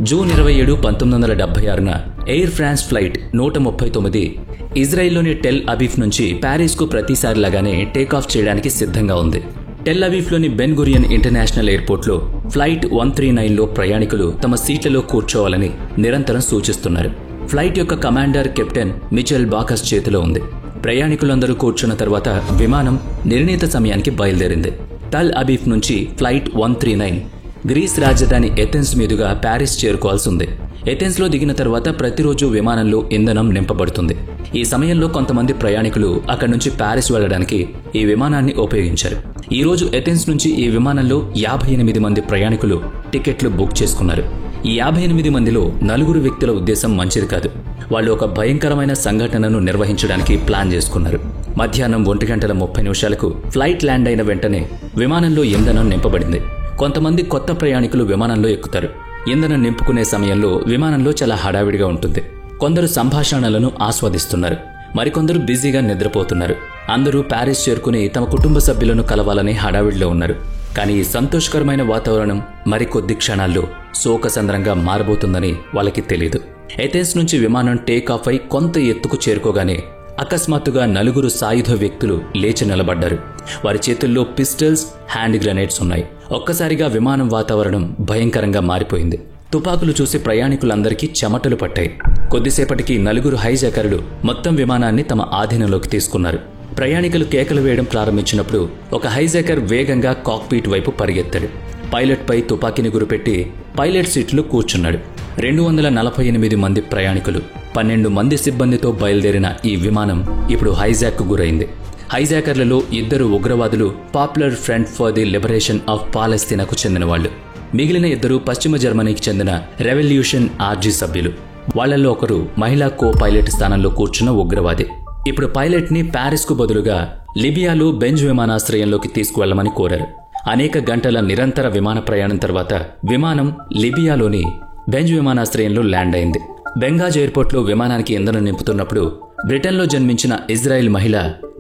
June 27, 1976న Air France flight 139 ఇజ్రాయెల్లోని Tel Aviv నుంచి ప్యారిస్కు ప్రతిసారిలాగానే టేకాఫ్ చేయడానికి సిద్ధంగా ఉంది. టెల్ అవీవ్లోని బెన్ గురియన్ ఇంటర్నేషనల్ ఎయిర్పోర్ట్లో ఫ్లైట్ 139లో ప్రయాణికులు తమ సీట్లలో కూర్చోవాలని నిరంతరం సూచిస్తున్నారు. ఫ్లైట్ యొక్క కమాండర్ కెప్టెన్ మిచెల్ బాకస్ చేతిలో ఉంది. ప్రయాణికులందరూ కూర్చున్న తర్వాత విమానం నిర్ణీత సమయానికి బయలుదేరింది. టెల్ అవీవ్ నుంచి ఫ్లైట్ 139 గ్రీస్ రాజధాని ఎథెన్స్ మీదుగా ప్యారిస్ చేరుకోవాల్సి ఉంది. ఎథెన్స్లో దిగిన తర్వాత ప్రతిరోజు విమానంలో ఇంధనం నింపబడుతుంది. ఈ సమయంలో కొంతమంది ప్రయాణికులు అక్కడి నుంచి ప్యారిస్ వెళ్లడానికి ఈ విమానాన్ని ఉపయోగించారు. ఈ రోజు ఎథెన్స్ నుంచి ఈ విమానంలో 58 మంది ప్రయాణికులు టికెట్లు బుక్ చేసుకున్నారు. ఈ 58 మందిలో 4 వ్యక్తుల ఉద్దేశం మంచిది కాదు. వాళ్ళు ఒక భయంకరమైన సంఘటనను నిర్వహించడానికి ప్లాన్ చేసుకున్నారు. మధ్యాహ్నం 1:30 ఫ్లైట్ ల్యాండ్ అయిన వెంటనే విమానంలో ఇంధనం నింపబడింది. కొంతమంది కొత్త ప్రయాణికులు విమానంలో ఎక్కుతారు. ఇంధనం నింపుకునే సమయంలో విమానంలో చాలా హడావిడిగా ఉంటుంది. కొందరు సంభాషణలను ఆస్వాదిస్తున్నారు, మరికొందరు బిజీగా నిద్రపోతున్నారు. అందరూ ప్యారిస్ చేరుకుని తమ కుటుంబ సభ్యులను కలవాలని హడావిడిలో ఉన్నారు. కానీ ఈ సంతోషకరమైన వాతావరణం మరికొద్ది క్షణాల్లో శోకసంద్రంగా మారబోతుందని వాళ్ళకి తెలీదు. ఎథెన్స్ నుంచి విమానం టేకాఫ్ అయి కొంత ఎత్తుకు చేరుకోగానే అకస్మాత్తుగా 4 సాయుధ వ్యక్తులు లేచి నిలబడ్డారు. వారి చేతుల్లో పిస్టల్స్, హ్యాండ్ గ్రెనేడ్స్ ఉన్నాయి. ఒక్కసారిగా విమానం వాతావరణం భయంకరంగా మారిపోయింది. తుపాకులు చూసి ప్రయాణికులందరికీ చెమటలు పట్టాయి. కొద్దిసేపటికి 4 హైజాకర్లు మొత్తం విమానాన్ని తమ ఆధీనంలోకి తీసుకున్నారు. ప్రయాణికులు కేకలు వేయడం ప్రారంభించినప్పుడు ఒక హైజాకర్ వేగంగా కాక్పీట్ వైపు పరిగెత్తాడు. పైలట్పై తుపాకీని గురిపెట్టి పైలట్ సీట్లో కూర్చున్నాడు. 248 మంది ప్రయాణికులు, 12 మంది సిబ్బందితో బయలుదేరిన ఈ విమానం ఇప్పుడు హైజాక్కు గురైంది. హైజాకర్లలో 2 ఉగ్రవాదులు popular front for the liberation of పాలస్తీనాకు చెందిన వాళ్ళు. మిగిలిన 2 పశ్చిమ జర్మనీకి చెందిన రెవల్యూషన్ ఆర్జీ సభ్యులు. వాళ్లలో ఒకరు మహిళా కో పైలట్ స్థానంలో కూర్చున్న ఉగ్రవాది. ఇప్పుడు పైలట్ని ప్యారిస్కు బదులుగా లిబియాలో బెంజ్ విమానాశ్రయంలోకి తీసుకువెళ్లమని కోరారు. అనేక గంటల నిరంతర విమాన ప్రయాణం తర్వాత విమానం లిబియాలోని బెంజ్ విమానాశ్రయంలో ల్యాండ్ అయింది. బెంగాజ్ ఎయిర్పోర్ట్లో విమానానికి ఇంధనం నింపుతున్నప్పుడు బ్రిటన్లో జన్మించిన ఇజ్రాయెల్ మహిళ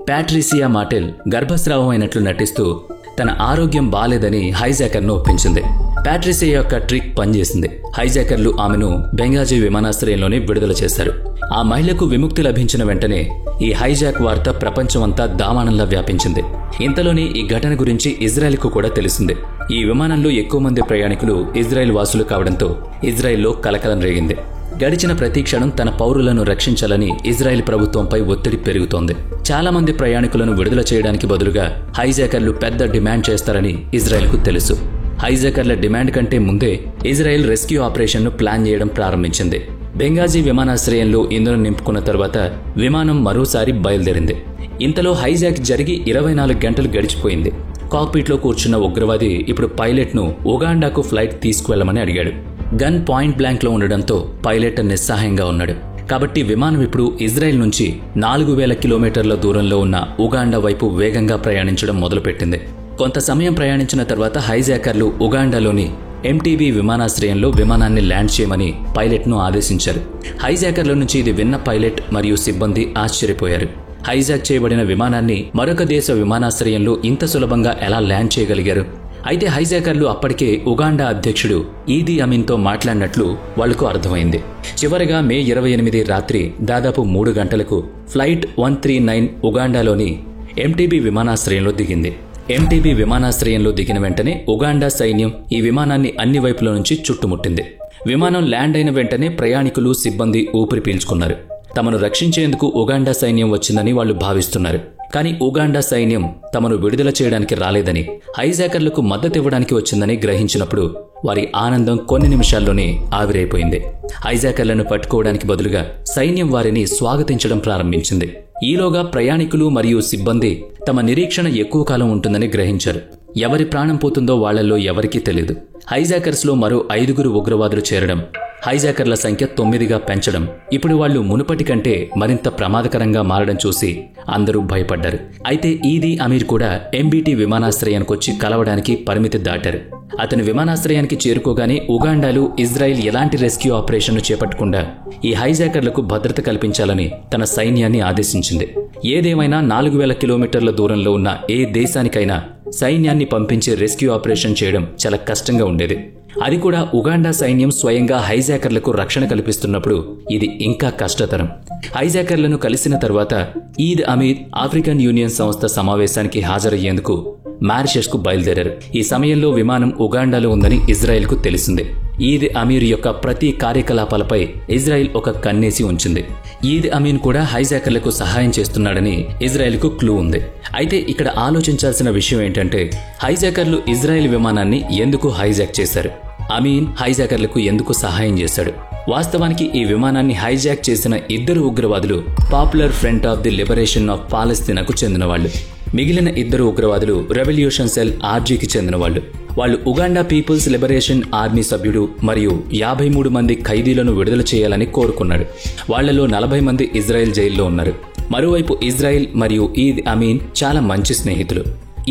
ప్యాట్రిసియా మాటెల్ గర్భస్రావం అయినట్లు నటిస్తూ తన ఆరోగ్యం బాలేదని హైజాకర్ను ఒప్పించింది. ప్యాట్రిసియా యొక్క ట్రిక్ పనిచేసింది. హైజాకర్లు ఆమెను బెంగాజీ విమానాశ్రయంలోనే విడుదల చేశారు. ఆ మహిళకు విముక్తి లభించిన వెంటనే ఈ హైజాక్ వార్త ప్రపంచమంతా దావానంలా వ్యాపించింది. ఇంతలోనే ఈ ఘటన గురించి ఇజ్రాయెల్కు కూడా తెలిసింది. ఈ విమానంలో ఎక్కువ మంది ప్రయాణికులు ఇజ్రాయెల్ వాసులు కావడంతో ఇజ్రాయెల్లో కలకలం రేగింది. గడిచిన ప్రతి క్షణం తన పౌరులను రక్షించాలని ఇజ్రాయెల్ ప్రభుత్వంపై ఒత్తిడి పెరుగుతోంది. చాలా మంది ప్రయాణికులను విడుదల చేయడానికి బదులుగా హైజాకర్లు పెద్ద డిమాండ్ చేస్తారని ఇజ్రాయెల్కు తెలుసు. హైజాకర్ల డిమాండ్ కంటే ముందే ఇజ్రాయెల్ రెస్క్యూ ఆపరేషన్ను ప్లాన్ చేయడం ప్రారంభించింది. బెంగాజీ విమానాశ్రయంలో ఇంధనం నింపుకున్న తర్వాత విమానం మరోసారి బయలుదేరింది. ఇంతలో హైజాక్ జరిగి 24 గంటలు గడిచిపోయింది. కాక్పిట్లో కూర్చున్న ఉగ్రవాది ఇప్పుడు పైలట్ను ఉగాండాకు ఫ్లైట్ తీసుకువెళ్లమని అడిగాడు. గన్ పాయింట్ బ్లాంక్లో ఉండడంతో పైలట్ నిస్సహాయంగా ఉన్నాడు. కాబట్టి విమానం ఇప్పుడు ఇజ్రాయెల్ నుంచి 4000 కిలోమీటర్ల దూరంలో ఉన్న ఉగాండా వైపు వేగంగా ప్రయాణించడం మొదలుపెట్టింది. కొంత సమయం ప్రయాణించిన తర్వాత హైజాకర్లు ఉగాండాలోని ఎంటీబీ విమానాశ్రయంలో విమానాన్ని ల్యాండ్ చేయమని పైలట్ను ఆదేశించారు. హైజాకర్ల నుంచి ఇది విన్న పైలట్ మరియు సిబ్బంది ఆశ్చర్యపోయారు. హైజాక్ చేయబడిన విమానాన్ని మరొక దేశ విమానాశ్రయంలో ఇంత సులభంగా ఎలా ల్యాండ్ చేయగలిగారు? అయితే హైజాకర్లు అప్పటికే ఉగాండా అధ్యక్షుడు ఈదీ అమీన్తో మాట్లాడినట్లు వాళ్లకు అర్థమైంది. చివరగా మే 28 రాత్రి దాదాపు 3 గంటలకు ఫ్లైట్ 139 ఉగాండాలోని ఎంటీబీ విమానాశ్రయంలో దిగింది. ఎంటీబీ విమానాశ్రయంలో దిగిన వెంటనే ఉగాండా సైన్యం ఈ విమానాన్ని అన్ని వైపుల నుంచి చుట్టుముట్టింది. విమానం ల్యాండ్ అయిన వెంటనే ప్రయాణికులు, సిబ్బంది ఊపిరి పీల్చుకున్నారు. తమను రక్షించేందుకు ఉగాండా సైన్యం వచ్చిందని వాళ్లు భావిస్తున్నారు. కానీ ఉగాండా సైన్యం తమను విడుదల చేయడానికి రాలేదని, హైజాకర్లకు మద్దతివ్వడానికి వచ్చిందని గ్రహించినప్పుడు వారి ఆనందం కొన్ని నిమిషాల్లోనే ఆవిరైపోయింది. హైజాకర్లను పట్టుకోవడానికి బదులుగా సైన్యం వారిని స్వాగతించడం ప్రారంభించింది. ఈలోగా ప్రయాణికులు మరియు సిబ్బంది తమ నిరీక్షణ ఎక్కువ కాలం ఉంటుందని గ్రహించారు. ఎవరి ప్రాణం పోతుందో వాళ్లలో ఎవరికీ తెలియదు. హైజాకర్స్లో మరో 5 ఉగ్రవాదులు చేరడం, హైజాకర్ల సంఖ్య 9గా పెంచడం, ఇప్పుడు వాళ్లు మునుపటి కంటే మరింత ప్రమాదకరంగా మారడం చూసి అందరూ భయపడ్డారు. అయితే ఈదీ అమీర్ కూడా ఎంబీటీ విమానాశ్రయానికొచ్చి కలవడానికి పరిమితి దాటారు. అతని విమానాశ్రయానికి చేరుకోగానే ఉగాండాలో ఇజ్రాయెల్ ఎలాంటి రెస్క్యూ ఆపరేషన్ను చేపట్టకుండా ఈ హైజాకర్లకు భద్రత కల్పించాలని తన సైన్యాన్ని ఆదేశించింది. ఏదేమైనా 4000 కిలోమీటర్ల దూరంలో ఉన్న ఏ దేశానికైనా సైన్యాన్ని పంపించి రెస్క్యూ ఆపరేషన్ చేయడం చాలా కష్టంగా ఉండేది. అది కూడా ఉగాండా సైన్యం స్వయంగా హైజాకర్లకు రక్షణ కల్పిస్తున్నప్పుడు ఇది ఇంకా కష్టతరం. హైజాకర్లను కలిసిన తర్వాత ఈద్ అమీర్ ఆఫ్రికన్ యూనియన్ సంస్థ సమావేశానికి హాజరయ్యేందుకు మారిషస్ కు బయలుదేరారు. ఈ సమయంలో విమానం ఉగాండాలో ఉందని ఇజ్రాయెల్ కు తెలిసింది. ఈద్ అమీర్ యొక్క ప్రతి కార్యకలాపాలపై ఇజ్రాయెల్ ఒక కన్నేసి ఉంచింది. ఈద్ అమీన్ కూడా హైజాకర్లకు సహాయం చేస్తున్నాడని ఇజ్రాయెల్ కు క్లూ ఉంది. అయితే ఇక్కడ ఆలోచించాల్సిన విషయం ఏంటంటే, హైజాకర్లు ఇజ్రాయెల్ విమానాన్ని ఎందుకు హైజాక్ చేశారు? అమీన్ హైజాకర్లకు ఎందుకు సహాయం చేశాడు? వాస్తవానికి ఈ విమానాన్ని హైజాక్ చేసిన ఇద్దరు ఉగ్రవాదులు popular front of the liberation of పాలస్తీనాకు చెందినవాళ్లు. మిగిలిన ఇద్దరు ఉగ్రవాదులు రెవల్యూషన్ సెల్ ఆర్జీకి చెందినవాళ్లు. వాళ్ళు ఉగాండా పీపుల్స్ లిబరేషన్ ఆర్మీ సభ్యుడు మరియు 53 మంది ఖైదీలను విడుదల చేయాలని కోరుకున్నాడు. వాళ్లలో 40 మంది ఇజ్రాయెల్ జైల్లో ఉన్నారు. మరోవైపు ఇజ్రాయెల్ మరియు ఈద్ అమీన్ చాలా మంచి స్నేహితులు.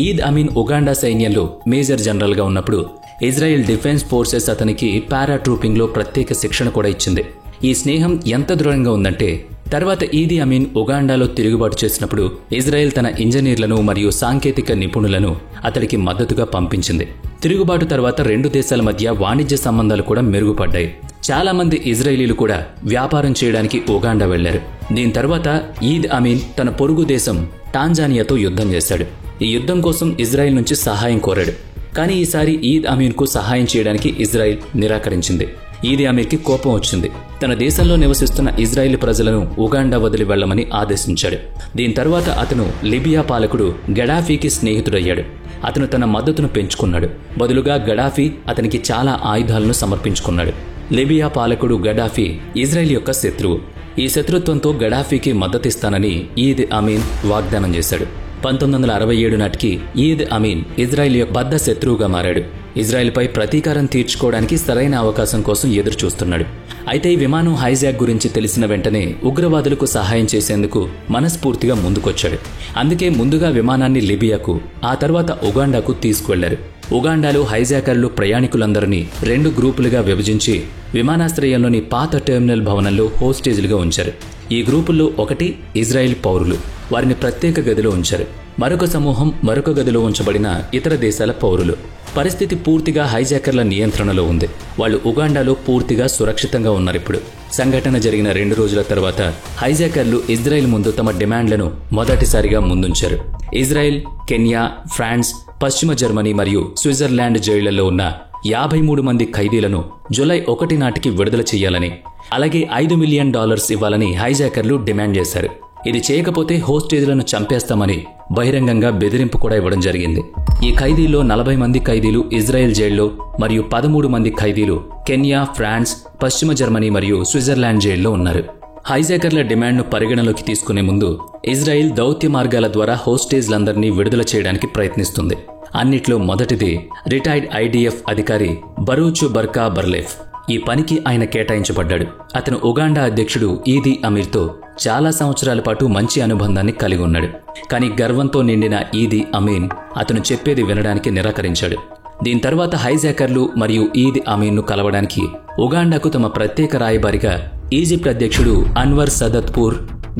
ఈద్ అమీన్ ఉగాండా సైన్యంలో మేజర్ జనరల్ గా ఉన్నప్పుడు ఇజ్రాయెల్ డిఫెన్స్ ఫోర్సెస్ అతనికి పారాట్రూపింగ్ లో ప్రత్యేక శిక్షణ కూడా ఇచ్చింది. ఈ స్నేహం ఎంత దృఢంగా ఉందంటే, తర్వాత ఈదీ అమీన్ ఉగాండాలో తిరుగుబాటు చేసినప్పుడు ఇజ్రాయెల్ తన ఇంజనీర్లను మరియు సాంకేతిక నిపుణులను అతడికి మద్దతుగా పంపించింది. తిరుగుబాటు తర్వాత రెండు దేశాల మధ్య వాణిజ్య సంబంధాలు కూడా మెరుగుపడ్డాయి. చాలా మంది ఇజ్రాయేలీలు కూడా వ్యాపారం చేయడానికి ఉగాండా వెళ్లారు. దీని తర్వాత ఈద్ అమీన్ తన పొరుగు దేశం టాంజానియాతో యుద్ధం చేశాడు. ఈ యుద్ధం కోసం ఇజ్రాయెల్ నుంచి సహాయం కోరాడు. కానీ ఈసారి ఈద్ అమీన్ కు సహాయం చేయడానికి ఇజ్రాయెల్ నిరాకరించింది. ఈద్ అమీర్కి కోపం వచ్చింది. తన దేశంలో నివసిస్తున్న ఇజ్రాయెల్ ప్రజలను ఉగాండా వదిలి వెళ్లమని ఆదేశించాడు. దీని తర్వాత అతను లిబియా పాలకుడు గడాఫీకి స్నేహితుడయ్యాడు. అతను తన మద్దతును పెంచుకున్నాడు. బదులుగా గడాఫీ అతనికి చాలా ఆయుధాలను సమర్పించుకున్నాడు. లిబియా పాలకుడు గడాఫీ ఇజ్రాయెల్ యొక్క శత్రువు. ఈ శత్రుత్వంతో గడాఫీకి మద్దతిస్తానని ఈద్ అమీన్ వాగ్దానం చేశాడు. 1967 నాటికి ఈద్ అమీన్ ఇజ్రాయెల్ యొక్క బద్ద శత్రువుగా మారాడు. ఇజ్రాయెల్పై ప్రతీకారం తీర్చుకోవడానికి సరైన అవకాశం కోసం ఎదురు చూస్తున్నాడు. అయితే ఈ విమానం హైజాక్ గురించి తెలిసిన వెంటనే ఉగ్రవాదులకు సహాయం చేసేందుకు మనస్ఫూర్తిగా ముందుకొచ్చాడు. అందుకే ముందుగా విమానాన్ని లిబియాకు, ఆ తర్వాత ఉగాండాకు తీసుకువెళ్లారు. ఉగాండాలో హైజాకర్లు ప్రయాణికులందరినీ 2 గ్రూపులుగా విభజించి విమానాశ్రయంలోని పాత టెర్మినల్ భవనంలో హోస్టేజ్లుగా ఉంచారు. ఈ గ్రూపుల్లో ఒకటి ఇజ్రాయెల్ పౌరులు. వారిని ప్రత్యేక గదిలో ఉంచారు. మరొక సమూహం మరొక గదిలో ఉంచబడిన ఇతర దేశాల పౌరులు. పరిస్థితి పూర్తిగా హైజాకర్ల నియంత్రణలో ఉంది. వాళ్ళు ఉగాండాలో పూర్తిగా సురక్షితంగా ఉన్నారిప్పుడు. సంఘటన జరిగిన 2 రోజుల తర్వాత హైజాకర్లు ఇజ్రాయెల్ ముందు తమ డిమాండ్లను మొదటిసారిగా ముందుంచారు. ఇజ్రాయెల్, కెన్యా, ఫ్రాన్స్, పశ్చిమ జర్మనీ మరియు స్విట్జర్లాండ్ జైళ్లలో ఉన్న 53 మంది ఖైదీలను జూలై 1 నాటికి విడుదల చేయాలని, అలాగే $5 మిలియన్ ఇవ్వాలని హైజాకర్లు డిమాండ్ చేశారు. ఇది చేయకపోతే హోస్టేజ్లను చంపేస్తామని బహిరంగంగా బెదిరింపు కూడా ఇవ్వడం జరిగింది. ఈ ఖైదీల్లో 40 మంది ఖైదీలు ఇజ్రాయెల్ జైల్లో మరియు 13 మంది ఖైదీలు కెన్యా, ఫ్రాన్స్, పశ్చిమ జర్మనీ మరియు స్విట్జర్లాండ్ జైల్లో ఉన్నారు. హైజాకర్ల డిమాండ్ను పరిగణలోకి తీసుకునే ముందు ఇజ్రాయెల్ దౌత్య మార్గాల ద్వారా హోస్టేజ్లందరినీ విడుదల చేయడానికి ప్రయత్నిస్తుంది. అన్నిట్లో మొదటిది రిటైర్డ్ ఐడిఎఫ్ అధికారి బరూచ్ బర్కా బర్లేఫ్. ఈ పనికి ఆయన కేటాయించబడ్డాడు. అతను ఉగాండా అధ్యక్షుడు ఈదీ అమీర్తో చాలా సంవత్సరాల పాటు మంచి అనుబంధాన్ని కలిగి ఉన్నాడు. కానీ గర్వంతో నిండిన ఈదీ అమీన్ అతను చెప్పేది వినడానికి నిరాకరించాడు. దీని తర్వాత హైజాకర్లు మరియు ఈద్ అమీన్ను కలవడానికి ఉగాండాకు తమ ప్రత్యేక రాయబారిగా ఈజిప్ట్ అధ్యక్షుడు అన్వర్ సదత్పూర్,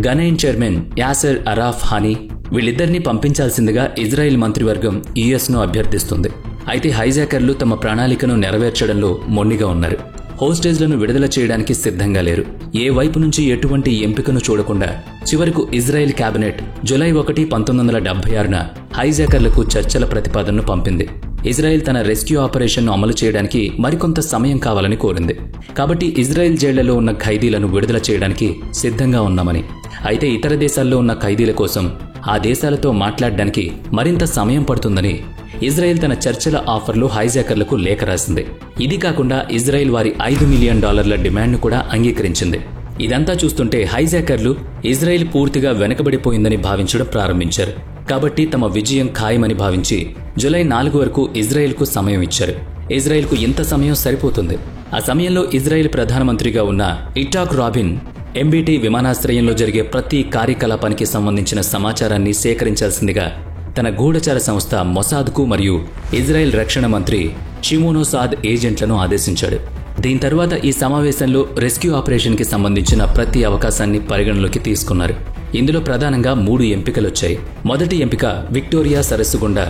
గనైన్ చైర్మన్ యాసర్ అరాఫ్ హానీ వీళ్ళిద్దరినీ పంపించాల్సిందిగా ఇజ్రాయెల్ మంత్రివర్గం యుఎస్ను అభ్యర్థిస్తుంది. అయితే హైజాకర్లు తమ ప్రణాళికను నెరవేర్చడంలో మొండిగా ఉన్నారు. హోస్టేజ్లను విడుదల చేయడానికి సిద్ధంగా లేరు. ఏ వైపు నుంచి ఎటువంటి ఎంపికను చూడకుండా చివరకు ఇజ్రాయెల్ కేబినెట్ జూలై 1, 1976న హైజాకర్లకు చర్చల ప్రతిపాదనను పంపింది. ఇజ్రాయెల్ తన రెస్క్యూ ఆపరేషన్ను అమలు చేయడానికి మరికొంత సమయం కావాలని కోరింది. కాబట్టి ఇజ్రాయెల్ జైళ్లలో ఉన్న ఖైదీలను విడుదల చేయడానికి సిద్ధంగా ఉన్నామని, అయితే ఇతర దేశాల్లో ఉన్న ఖైదీల కోసం ఆ దేశాలతో మాట్లాడడానికి మరింత సమయం పడుతుందని ఇజ్రాయెల్ తన చర్చల ఆఫర్లో హైజాకర్లకు లేఖ రాసింది. ఇది కాకుండా ఇజ్రాయెల్ వారి $5 మిలియన్ డిమాండ్ను కూడా అంగీకరించింది. ఇదంతా చూస్తుంటే హైజాకర్లు ఇజ్రాయెల్ పూర్తిగా వెనకబడిపోయిందని భావించడం ప్రారంభించారు. కాబట్టి తమ విజయం ఖాయమని భావించి జూలై 4 వరకు ఇజ్రాయెల్కు సమయం ఇచ్చారు. ఇజ్రాయెల్కు ఇంత సమయం సరిపోతుంది. ఆ సమయంలో ఇజ్రాయెల్ ప్రధానమంత్రిగా ఉన్న ఇటాక్ రాబిన్ ఎంబీటీ విమానాశ్రయంలో జరిగే ప్రతి కార్యకలాపానికి సంబంధించిన సమాచారాన్ని సేకరించాల్సిందిగా తన గూఢచార సంస్థ మొసాద్కు మరియు ఇజ్రాయెల్ రక్షణ మంత్రి షిమోనోసాద్ ఏజెంట్లను ఆదేశించాడు. దీని తర్వాత ఈ సమావేశంలో రెస్క్యూ ఆపరేషన్కి సంబంధించిన ప్రతి అవకాశాన్ని పరిగణలోకి తీసుకున్నారు. ఇందులో ప్రధానంగా 3 ఎంపికలొచ్చాయి. మొదటి ఎంపిక విక్టోరియా సరస్సు గుండా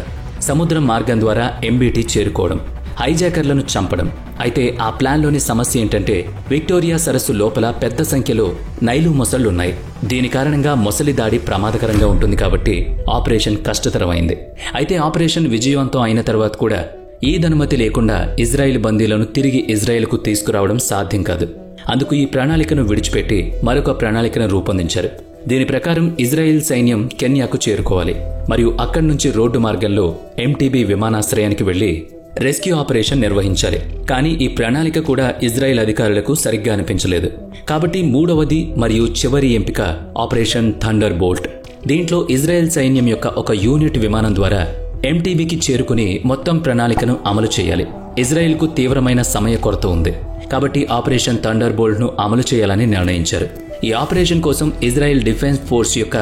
సముద్రం మార్గం ద్వారా ఎంబీటీ చేరుకోవడం. హైజాకర్లను చంపడం. అయితే ఆ ప్లాన్లోని సమస్య ఏంటంటే విక్టోరియా సరస్సు లోపల పెద్ద సంఖ్యలో నైలు మొసళ్లున్నాయి. దీని కారణంగా మొసలి దాడి ప్రమాదకరంగా ఉంటుంది కాబట్టి ఆపరేషన్ కష్టతరమైంది. అయితే ఆపరేషన్ విజయవంతం అయిన తర్వాత కూడా ఈదనుమతి లేకుండా ఇజ్రాయెల్ బందీలను తిరిగి ఇజ్రాయెల్కు తీసుకురావడం సాధ్యం కాదు. అందుకు ఈ ప్రణాళికను విడిచిపెట్టి మరొక ప్రణాళికను రూపొందించారు. దీని ప్రకారం ఇజ్రాయెల్ సైన్యం కెన్యాకు చేరుకోవాలి మరియు అక్కడి నుంచి రోడ్డు మార్గంలో ఎంటీబీ విమానాశ్రయానికి వెళ్లి రెస్క్యూ ఆపరేషన్ నిర్వహించాలి. కానీ ఈ ప్రణాళిక కూడా ఇజ్రాయెల్ అధికారులకు సరిగ్గా అనిపించలేదు. కాబట్టి మూడవది మరియు చివరి ఎంపిక ఆపరేషన్ థండర్ బోల్ట్. దీంట్లో ఇజ్రాయెల్ సైన్యం యొక్క ఒక యూనిట్ విమానం ద్వారా ఎంటీబీకి చేరుకుని మొత్తం ప్రణాళికను అమలు చేయాలి. ఇజ్రాయెల్కు తీవ్రమైన సమయ కొరత ఉంది కాబట్టి ఆపరేషన్ థండర్ బోల్ట్ ను అమలు చేయాలని నిర్ణయించారు. ఈ ఆపరేషన్ కోసం ఇజ్రాయెల్ డిఫెన్స్ ఫోర్స్ యొక్క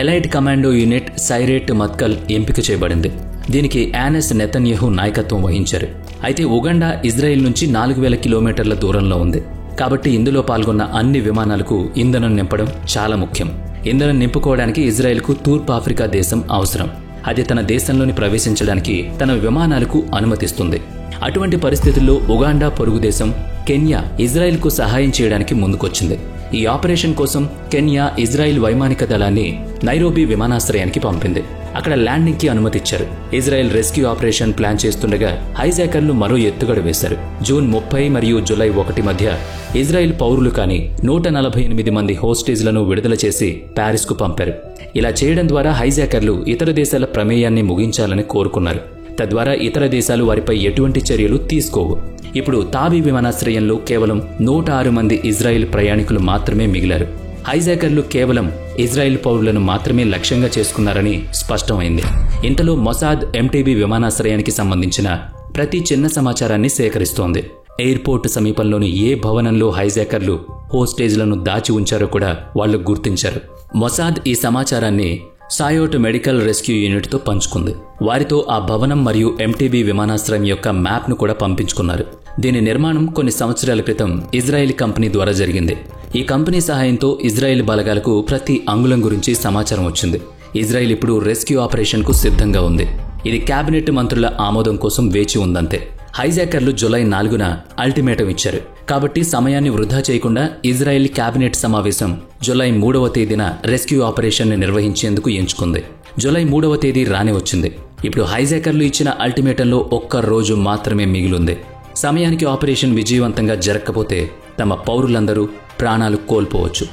ఎలైట్ కమాండో యూనిట్ సైరేట్ మత్కల్ ఎంపిక చేయబడింది. దీనికి యానెస్ నెతన్యాహు నాయకత్వం వహించారు. అయితే ఉగాండా ఇజ్రాయెల్ నుంచి 4000 కిలోమీటర్ల దూరంలో ఉంది కాబట్టి ఇందులో పాల్గొన్న అన్ని విమానాలకు ఇంధనం నింపడం చాలా ముఖ్యం. ఇంధనం నింపుకోవడానికి ఇజ్రాయెల్కు తూర్పు ఆఫ్రికా దేశం అవసరం. అది తన దేశంలోని ప్రవేశించడానికి తన విమానాలకు అనుమతిస్తుంది. అటువంటి పరిస్థితుల్లో ఉగాండా పొరుగు దేశం కెన్యా ఇజ్రాయెల్కు సహాయం చేయడానికి ముందుకొచ్చింది. ఈ ఆపరేషన్ కోసం కెన్యా ఇజ్రాయెల్ వైమానిక దళాన్ని నైరోబీ విమానాశ్రయానికి పంపింది. అక్కడ ల్యాండింగ్ కి అనుమతిచ్చారు. ఇజ్రాయెల్ రెస్క్యూ ఆపరేషన్ ప్లాన్ చేస్తుండగా హైజాకర్లు మరో ఎత్తుగడ వేశారు. జూన్ 30 మరియు జూలై 1 మధ్య ఇజ్రాయెల్ పౌరులు కాని 148 మంది హోస్టేజ్లను విడుదల చేసి ప్యారిస్కు పంపారు. ఇలా చేయడం ద్వారా హైజాకర్లు ఇతర దేశాల ప్రమేయాన్ని ముగించాలని కోరుకున్నారు. తద్వారా ఇతర దేశాలు వారిపై ఎటువంటి చర్యలు తీసుకోవు. ఇప్పుడు తాబీ విమానాశ్రయంలో కేవలం 106 మంది ఇజ్రాయెల్ ప్రయాణికులు మాత్రమే మిగిలారు. హైజాకర్లు కేవలం ఇజ్రాయెల్ పౌరులను మాత్రమే లక్ష్యంగా చేసుకున్నారని స్పష్టమైంది. ఇంతలో మొసాద్ ఎంటీబీ విమానాశ్రయానికి సంబంధించిన ప్రతి చిన్న సమాచారాన్ని సేకరిస్తోంది. ఎయిర్పోర్ట్ సమీపంలోని ఏ భవనంలో హైజాకర్లు హోస్టేజ్లను దాచి ఉంచారో కూడా వాళ్లు గుర్తించారు. మొసాద్ ఈ సమాచారాన్ని సాయోట్ మెడికల్ రెస్క్యూ యూనిట్తో పంచుకుంది. వారితో ఆ భవనం మరియు ఎంటీబీ విమానాశ్రయం యొక్క మ్యాప్ను కూడా పంపించుకున్నారు. దీని నిర్మాణం కొన్ని సంవత్సరాల క్రితం ఇజ్రాయెల్ కంపెనీ ద్వారా జరిగింది. ఈ కంపెనీ సహాయంతో ఇజ్రాయెల్ బలగాలకు ప్రతి అంగుళం గురించి సమాచారం వచ్చింది. ఇజ్రాయెల్ ఇప్పుడు రెస్క్యూ ఆపరేషన్కు సిద్ధంగా ఉంది. ఇది కేబినెట్ మంత్రుల ఆమోదం కోసం వేచి ఉందంతే. హైజాకర్లు జూలై 4న అల్టిమేటం ఇచ్చారు కాబట్టి సమయాన్ని వృధా చేయకుండా ఇజ్రాయెల్ కేబినెట్ సమావేశం జూలై 3వ తేదీన రెస్క్యూ ఆపరేషన్ ని నిర్వహించేందుకు ఎంచుకుంది. జూలై 3వ తేదీ రానే వచ్చింది. ఇప్పుడు హైజాకర్లు ఇచ్చిన అల్టిమేటంలో ఒక్క రోజు మాత్రమే మిగిలింది. సమయానికి ఆపరేషన్ విజయవంతంగా జరగకపోతే తమ పౌరులందరూ ప్రాణాలు కోల్పోవచ్చు.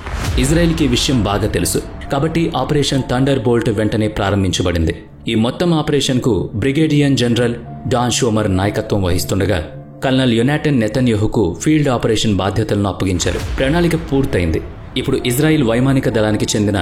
ఇజ్రాయెల్కి ఈ విషయం బాగా తెలుసు కాబట్టి ఆపరేషన్ థండర్ బోల్ట్ వెంటనే ప్రారంభించబడింది. ఈ మొత్తం ఆపరేషన్కు బ్రిగేడియర్ జనరల్ డాన్ షోమర్ నాయకత్వం వహిస్తుండగా కల్నల్ యోనాటన్ నెతన్యాహుకు ఫీల్డ్ ఆపరేషన్ బాధ్యతలను అప్పగించారు. ప్రణాళిక పూర్తయింది. ఇప్పుడు ఇజ్రాయెల్ వైమానిక దళానికి చెందిన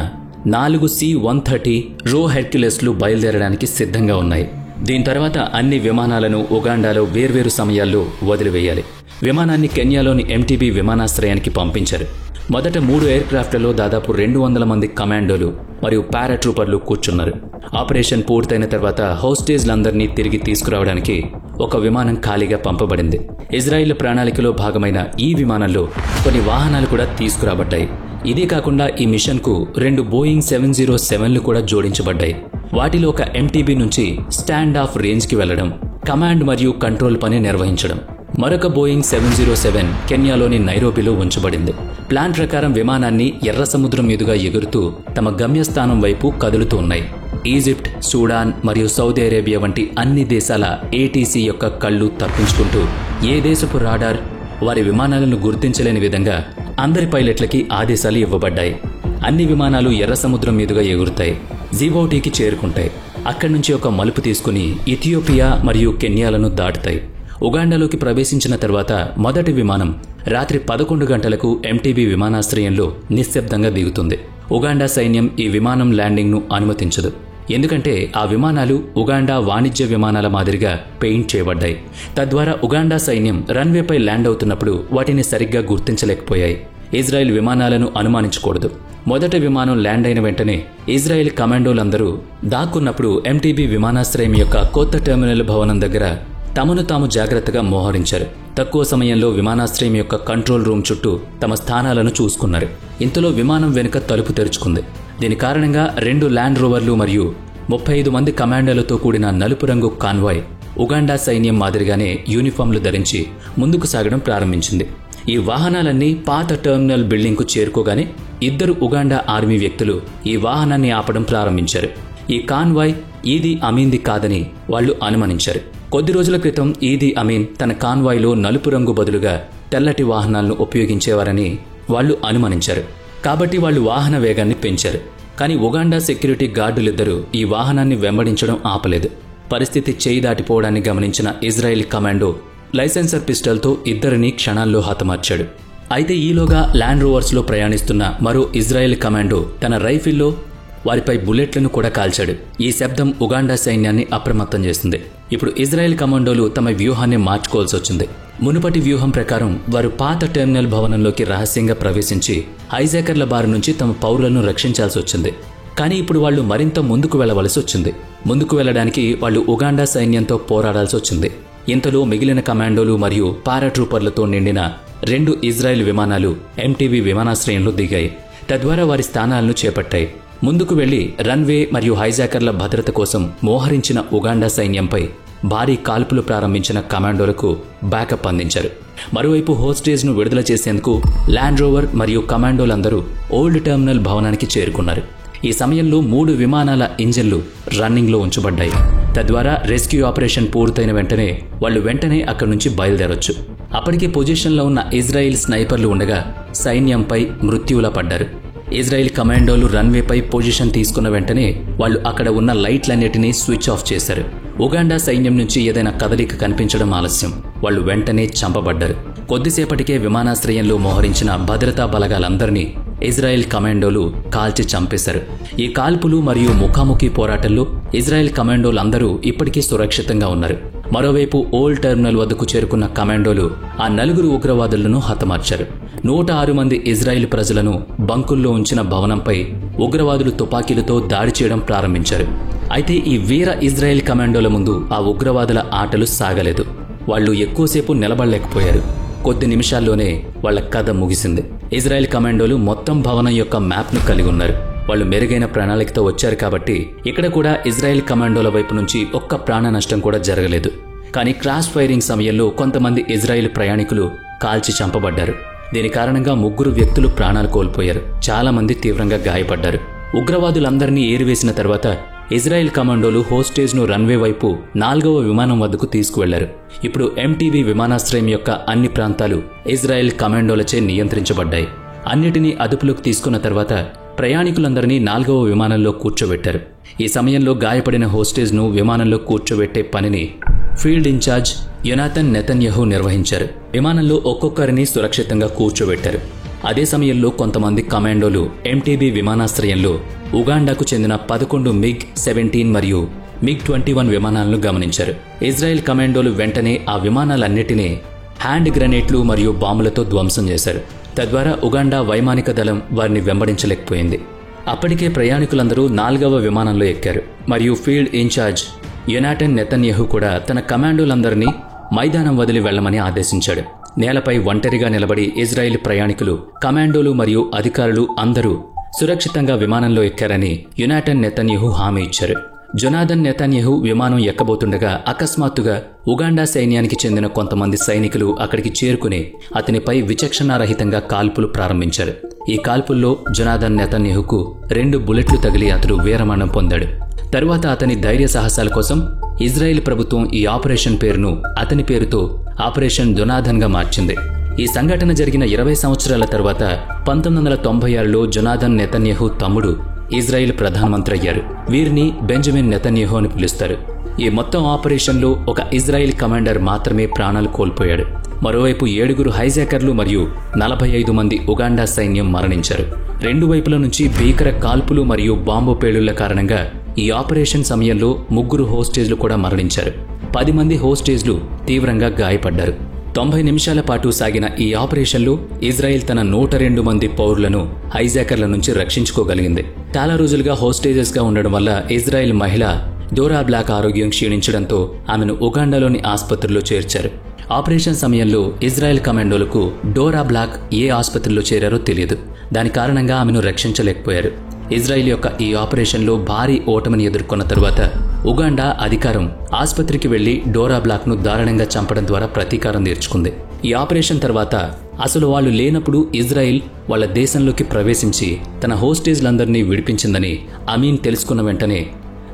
4 C-130 రో హెర్క్యులెస్లు బయలుదేరడానికి సిద్ధంగా ఉన్నాయి. దీని తర్వాత అన్ని విమానాలను ఉగాండాలో వేర్వేరు సమయాల్లో వదిలివేయాలి. విమానాన్ని కెన్యాలోని ఎంటీబీ విమానాశ్రయానికి పంపించారు. మొదట 3 ఎయిర్ క్రాఫ్ట్లలో దాదాపు 200 మంది కమాండోలు మరియు పారాట్రూపర్లు కూర్చున్నారు. ఆపరేషన్ పూర్తయిన తర్వాత హోస్టేజ్లందరినీ తిరిగి తీసుకురావడానికి ఒక విమానం ఖాళీగా పంపబడింది. ఇజ్రాయెల్ ప్రణాళికలో భాగమైన ఈ విమానంలో కొన్ని వాహనాలు కూడా తీసుకురాబడ్డాయి. ఇదే కాకుండా ఈ మిషన్కు 2 బోయింగ్ 707లు కూడా జోడించబడ్డాయి. వాటిలో ఒక ఎంటీబీ నుంచి స్టాండ్ ఆఫ్ రేంజ్కి వెళ్లడం, కమాండ్ మరియు కంట్రోల్ పని నిర్వహించడం. మరొక బోయింగ్ 707 కెన్యాలోని నైరోబీలో ఉంచబడింది. ప్లాన్ ప్రకారం విమానాన్ని ఎర్ర సముద్రం మీదుగా ఎగురుతూ తమ గమ్యస్థానం వైపు కదులుతూ ఉన్నాయి. ఈజిప్ట్, సూడాన్ మరియు సౌదీ అరేబియా వంటి అన్ని దేశాల ఏటీసీ యొక్క కళ్ళు తప్పించుకుంటూ ఏ దేశపు రాడార్ వారి విమానాలను గుర్తించలేని విధంగా అందరి పైలట్లకి ఆదేశాలు ఇవ్వబడ్డాయి. అన్ని విమానాలు ఎర్ర సముద్రం మీదుగా ఎగురుతాయి. జిబౌటీకి చేరుకుంటాయి. అక్కడి నుంచి ఒక మలుపు తీసుకుని ఇథియోపియా మరియు కెన్యాలను దాటుతాయి. ఉగాండాలోకి ప్రవేశించిన తర్వాత మొదటి విమానం రాత్రి 11 గంటలకు ఎంటీబీ విమానాశ్రయంలో నిశ్శబ్దంగా దిగుతుంది. ఉగాండా సైన్యం ఈ విమానం ల్యాండింగ్ను అనుమతించదు. ఎందుకంటే ఆ విమానాలు ఉగాండా వాణిజ్య విమానాల మాదిరిగా పెయింట్ చేయబడ్డాయి. తద్వారా ఉగాండా సైన్యం రన్వేపై ల్యాండ్ అవుతున్నప్పుడు వాటిని సరిగ్గా గుర్తించలేకపోయాయి. ఇజ్రాయెల్ విమానాలను అనుమానించకూడదు. మొదటి విమానం ల్యాండ్ అయిన వెంటనే ఇజ్రాయెల్ కమాండోలందరూ దాక్కున్నప్పుడు ఎంటీబీ విమానాశ్రయం యొక్క కొత్త టెర్మినల్ భవనం దగ్గర తమను తాము జాగ్రత్తగా మోహరించారు. తక్కువ సమయంలో విమానాశ్రయం యొక్క కంట్రోల్ రూమ్ చుట్టూ తమ స్థానాలను చూసుకున్నారు. ఇంతలో విమానం వెనుక తలుపు తెరుచుకుంది. దీని కారణంగా 2 ల్యాండ్ రోవర్లు మరియు 35 మంది కమాండోలతో కూడిన నలుపు రంగు కాన్వాయ్ ఉగాండా సైన్యం మాదిరిగానే యూనిఫామ్లు ధరించి ముందుకు సాగడం ప్రారంభించింది. ఈ వాహనాలన్నీ పాత టెర్మినల్ బిల్డింగ్కు చేరుకోగానే 2 ఉగాండా ఆర్మీ వ్యక్తులు ఈ వాహనాన్ని ఆపడం ప్రారంభించారు. ఈ కాన్వాయ్ ఈదీ అమీన్ది కాదని వాళ్లు అనుమానించారు. కొద్ది రోజుల క్రితం ఈదీ అమీన్ తన కాన్వాయ్లో నలుపు రంగు బదులుగా తెల్లటి వాహనాలను ఉపయోగించేవారని వాళ్లు అనుమానించారు. కాబట్టి వాళ్లు వాహన వేగాన్ని పెంచారు. కానీ ఉగాండా సెక్యూరిటీ గార్డులిద్దరూ ఈ వాహనాన్ని వెంబడించడం ఆపలేదు. పరిస్థితి చేయి దాటిపోవడాన్ని గమనించిన ఇజ్రాయెల్ కమాండో లైసెన్సర్ పిస్టల్తో 2 క్షణాల్లో హతమార్చాడు. అయితే ఈలోగా ల్యాండ్ రోవర్స్లో ప్రయాణిస్తున్న మరో ఇజ్రాయెల్ కమాండో తన రైఫిల్లో వారిపై బుల్లెట్లను కూడా కాల్చాడు. ఈ శబ్దం ఉగాండా సైన్యాన్ని అప్రమత్తం చేస్తుంది. ఇప్పుడు ఇజ్రాయెల్ కమాండోలు తమ వ్యూహాన్ని మార్చుకోవాల్సి వచ్చింది. మునుపటి వ్యూహం ప్రకారం వారు పాత టెర్మినల్ భవనంలోకి రహస్యంగా ప్రవేశించి హైజాకర్ల బారి నుంచి తమ పౌరులను రక్షించాల్సి వచ్చింది. కానీ ఇప్పుడు వాళ్లు మరింత ముందుకు వెళ్లవలసి వచ్చింది. ముందుకు వెళ్లడానికి వాళ్లు ఉగాండా సైన్యంతో పోరాడాల్సి వచ్చింది. ఇంతలో మిగిలిన కమాండోలు మరియు పారాట్రూపర్లతో నిండిన 2 ఇజ్రాయెల్ విమానాలు ఎంటీబీ విమానాశ్రయంలో దిగాయి. తద్వారా వారి స్థానాలను చేపట్టాయి. ముందుకు వెళ్లి రన్వే మరియు హైజాకర్ల భద్రత కోసం మోహరించిన ఉగాండా సైన్యంపై భారీ కాల్పులు ప్రారంభించిన కమాండోలకు బ్యాకప్ అందించారు. మరోవైపు హోస్టేజ్ను విడుదల చేసేందుకు ల్యాండ్ రోవర్ మరియు కమాండోలందరూ ఓల్డ్ టెర్మినల్ భవనానికి చేరుకున్నారు. ఈ సమయంలో 3 విమానాల ఇంజిన్లు రన్నింగ్లో ఉంచబడ్డాయి. తద్వారా రెస్క్యూ ఆపరేషన్ పూర్తయిన వెంటనే వాళ్లు వెంటనే అక్కడి నుంచి బయలుదేరొచ్చు. అప్పటికే పొజిషన్లో ఉన్న ఇజ్రాయెల్ స్నైపర్లు ఉండగా సైన్యంపై మృత్యువులా పడ్డారు. ఇజ్రాయెల్ కమాండోలు రన్వేపై పొజిషన్ తీసుకున్న వెంటనే వాళ్లు అక్కడ ఉన్న లైట్లన్నిటినీ స్విచ్ ఆఫ్ చేశారు. ఉగాండా సైన్యం నుంచి ఏదైనా కదలిక కనిపించడం ఆలస్యం. వాళ్లు వెంటనే చంపబడ్డారు. కొద్దిసేపటికే విమానాశ్రయంలో మోహరించిన భద్రతా బలగాలందరినీ ఇజ్రాయెల్ కమాండోలు కాల్చి చంపేశారు. ఈ కాల్పులు మరియు ముఖాముఖి పోరాటంలో ఇజ్రాయెల్ కమాండోలందరూ ఇప్పటికీ సురక్షితంగా ఉన్నారు. మరోవైపు ఓల్డ్ టెర్మినల్ వద్దకు చేరుకున్న కమాండోలు ఆ 4 ఉగ్రవాదులను హతమార్చారు. 106 మంది ఇజ్రాయెల్ ప్రజలను బంకుల్లో ఉంచిన భవనంపై ఉగ్రవాదులు తుపాకీలతో దాడి చేయడం ప్రారంభించారు. అయితే ఈ వీర ఇజ్రాయెల్ కమాండోల ముందు ఆ ఉగ్రవాదుల ఆటలు సాగలేదు. వాళ్లు ఎక్కువసేపు నిలబడలేకపోయారు. కొద్ది నిమిషాల్లోనే వాళ్ల కథ ముగిసింది. ఇజ్రాయెల్ కమాండోలు మొత్తం భవనం యొక్క మ్యాప్ను కలిగి ఉన్నారు. వాళ్లు మెరుగైన ప్రణాళికతో వచ్చారు కాబట్టి ఇక్కడ కూడా ఇజ్రాయెల్ కమాండోల వైపు నుంచి ఒక్క ప్రాణ నష్టం కూడా జరగలేదు. కానీ క్రాస్ ఫైరింగ్ సమయంలో కొంతమంది ఇజ్రాయెల్ ప్రయాణికులు కాల్చి చంపబడ్డారు. దీని కారణంగా 3 వ్యక్తులు ప్రాణాలు కోల్పోయారు. చాలా మంది తీవ్రంగా గాయపడ్డారు. ఉగ్రవాదులందరినీ ఏరివేసిన తర్వాత ఇజ్రాయెల్ కమాండోలు హోస్టేజ్ను రన్వే వైపు 4వ విమానం వద్దకు తీసుకువెళ్లారు. ఇప్పుడు ఎంటీబీ విమానాశ్రయం యొక్క అన్ని ప్రాంతాలు ఇజ్రాయెల్ కమాండోలచే నియంత్రించబడ్డాయి. అన్నిటినీ అదుపులోకి తీసుకున్న తర్వాత ప్రయాణికులందరినీ 4వ విమానంలో కూర్చోబెట్టారు. ఈ సమయంలో గాయపడిన హోస్టేజ్ను విమానంలో కూర్చోబెట్టే పనిని ఫీల్డ్ ఇన్ఛార్జ్ యోనాథన్ నెతన్యాహు నిర్వహించారు. విమానంలో ఒక్కొక్కరిని సురక్షితంగా కూర్చోబెట్టారు. అదే సమయంలో కొంతమంది కమాండోలు ఎంటీబీ విమానాశ్రయంలో ఉగాండాకు చెందిన 11 MiG-17 మరియు MiG-21 విమానాలను గమనించారు. ఇజ్రాయెల్ కమాండోలు వెంటనే ఆ విమానాలన్నిటినీ హ్యాండ్ గ్రెనేడ్లు మరియు బాంబులతో ధ్వంసం చేశారు. తద్వారా ఉగాండా వైమానిక దళం వారిని వెంబడించలేకపోయింది. అప్పటికే ప్రయాణికులందరూ 4వ విమానంలో ఎక్కారు మరియు ఫీల్డ్ ఇన్ఛార్జ్ యోనాథన్ నెతన్యాహు కూడా తన కమాండోలందరినీ మైదానం వదిలి వెళ్లమని ఆదేశించాడు. నేలపై ఒంటరిగా నిలబడి ఇజ్రాయెల్ ప్రయాణికులు, కమాండోలు మరియు అధికారులు అందరూ సురక్షితంగా విమానంలో ఎక్కారని యోనాథన్ నెతన్యాహు హామీ ఇచ్చారు. జొనాథన్ నెతన్యాహు విమానం ఎక్కబోతుండగా అకస్మాత్తుగా ఉగాండా సైన్యానికి చెందిన కొంతమంది సైనికులు అక్కడికి చేరుకుని అతనిపై విచక్షణారహితంగా కాల్పులు ప్రారంభించారు. ఈ కాల్పుల్లో జొనాథన్ నెతన్యాహుకు 2 బుల్లెట్లు తగిలి అతడు వీరమరణం పొందాడు. తరువాత అతని ధైర్య సాహసాల కోసం ఇజ్రాయెల్ ప్రభుత్వం ఈ ఆపరేషన్ పేరును అతని పేరుతో ఆపరేషన్ జొనాథన్గా మార్చింది. ఈ సంఘటన జరిగిన 20 సంవత్సరాల తర్వాత 1996లో జొనాథన్ నెతన్యాహు తమ్ముడు ఇజ్రాయెల్ ప్రధానమంత్రి అయ్యారు. వీరిని బెంజమిన్ నెతన్యాహు అని పిలుస్తారు. ఈ మొత్తం ఆపరేషన్లో ఒక ఇజ్రాయెల్ కమాండర్ మాత్రమే ప్రాణాలు కోల్పోయాడు. మరోవైపు 7 హైజాకర్లు మరియు 45 మంది ఉగాండా సైన్యం మరణించారు. 2 వైపుల నుంచి భీకర కాల్పులు మరియు బాంబు పేలుళ్ల కారణంగా ఈ ఆపరేషన్ సమయంలో 3 హోస్టేజ్లు కూడా మరణించారు. 10 మంది హోస్టేజ్లు తీవ్రంగా గాయపడ్డారు. 90 నిమిషాల పాటు సాగిన ఈ ఆపరేషన్లో ఇజ్రాయెల్ తన 102 మంది పౌరులను హైజాకర్ల నుంచి రక్షించుకోగలిగింది. చాలా రోజులుగా హోస్టేజెస్గా ఉండడం వల్ల ఇజ్రాయెల్ మహిళ డోరా బ్లాక్ ఆరోగ్యం క్షీణించడంతో ఆమెను ఉగాండాలోని ఆసుపత్రిలో చేర్చారు. ఆపరేషన్ సమయంలో ఇజ్రాయెల్ కమాండోలకు డోరా బ్లాక్ ఏ ఆసుపత్రిలో చేరారో తెలియదు. దాని కారణంగా ఆమెను రక్షించలేకపోయారు. ఇజ్రాయెల్ యొక్క ఈ ఆపరేషన్లో భారీ ఓటమిని ఎదుర్కొన్న తరువాత ఉగాండా అధికారం ఆసుపత్రికి వెళ్లి డోరా బ్లాక్ను దారుణంగా చంపడం ద్వారా ప్రతీకారం తీర్చుకుంది. ఈ ఆపరేషన్ తర్వాత అసలు వాళ్ళు లేనప్పుడు ఇజ్రాయిల్ వాళ్ళ దేశంలోకి ప్రవేశించి తన హోస్టేజ్లందరినీ విడిపించిందని అమీన్ తెలుసుకున్న వెంటనే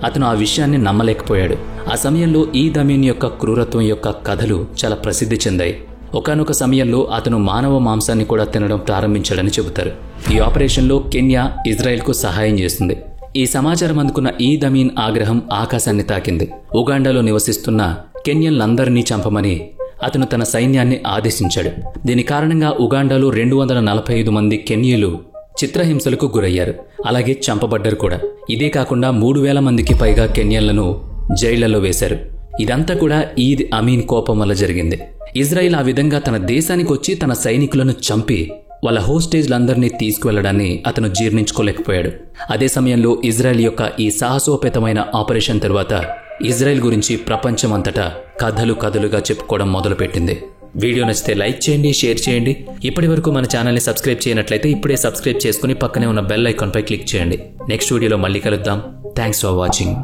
అతను ఆ విషయాన్ని నమ్మలేకపోయాడు. ఆ సమయంలో ఈద్ అమీన్ యొక్క క్రూరత్వం యొక్క కథలు చాలా ప్రసిద్ధి చెందాయి. ఒకానొక సమయంలో అతను మానవ మాంసాన్ని కూడా తినడం ప్రారంభించాడని చెబుతారు. ఈ ఆపరేషన్లో కెన్యా ఇజ్రాయెల్కు సహాయం చేస్తుంది. ఈ సమాచారం అందుకున్న ఈద్ అమీన్ ఆగ్రహం ఆకాశాన్ని తాకింది. ఉగాండాలో నివసిస్తున్న కెన్యన్లందరినీ చంపమని అతను తన సైన్యాన్ని ఆదేశించాడు. దీని కారణంగా ఉగాండాలో 245 మంది కెన్యలు చిత్రహింసలకు గురయ్యారు. అలాగే చంపబడ్డారు కూడా. ఇదే కాకుండా 3000 మందికి పైగా కెన్యన్లను జైళ్లలో వేశారు. ఇదంతా కూడా ఈద్ అమీన్ కోపం వల్ల జరిగింది. ఇజ్రాయిల్ ఆ విధంగా తన దేశానికి వచ్చి తన సైనికులను చంపి వాళ్ళ హోస్టేజ్లందరినీ తీసుకువెళ్లడాన్ని అతను జీర్ణించుకోలేకపోయాడు. అదే సమయంలో ఇజ్రాయెల్ యొక్క ఈ సాహసోపేతమైన ఆపరేషన్ తరువాత ఇజ్రాయెల్ గురించి ప్రపంచమంతటా కథలుగా చెప్పుకోవడం మొదలుపెట్టింది. వీడియో నచ్చితే లైక్ చేయండి, షేర్ చేయండి. ఇప్పటి వరకు మన ఛానల్ని సబ్స్క్రైబ్ చేయనట్లయితే ఇప్పుడే సబ్స్క్రైబ్ చేసుకుని పక్కనే ఉన్న బెల్ ఐకాన్పై క్లిక్ చేయండి. నెక్స్ట్ వీడియోలో మళ్ళీ కలుద్దాం. Thanks for watching.